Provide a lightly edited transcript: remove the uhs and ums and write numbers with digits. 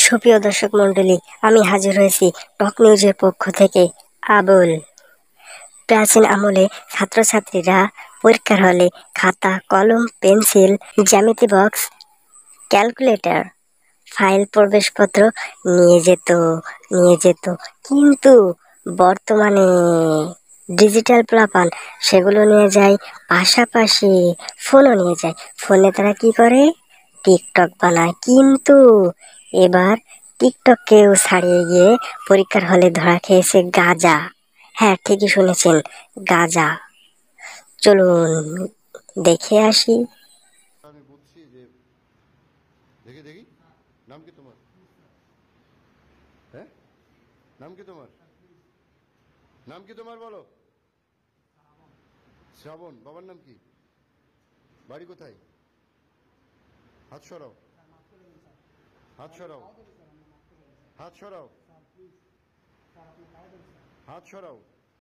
সুপ্রিয় দর্শক মন্ডলী, আমি হাজির হয়েছি টক নিউজের পক্ষ থেকে। আবুল। প্রাচীন আমলে ছাত্রছাত্রীরা পরীক্ষার হলে খাতা, কলম, পেন্সিল, জ্যামিতি বক্স, ক্যালকুলেটর, ফাইল, প্রবেশপত্র নিয়ে যেত। কিন্তু বর্তমানে ডিজিটাল প্লাপান সেগুলো নিয়ে যায়, পাশাপাশি ফোনও নিয়ে যায়। ফোনে তারা কি করে? টিকটক বানায়। কিন্তু এবার টিকটককেও ছাড়িয়ে গিয়ে পরীক্ষার হলে ধরা খেয়েছে গাঁজা। হ্যাঁ, ঠিকই শুনেছেন, গাঁজা। চলুন দেখে আসি। আমি বুঝছি যে দেখি দেখি নাম কি তোমার? হ্যাঁ, নাম কি তোমার? নাম কি তোমার বলো? শ্রাবণ। বাবার নাম কি? বাড়ি কোথায়? হাত সরাও, হাত সরাও, হাত সরাও, হাত সরাও।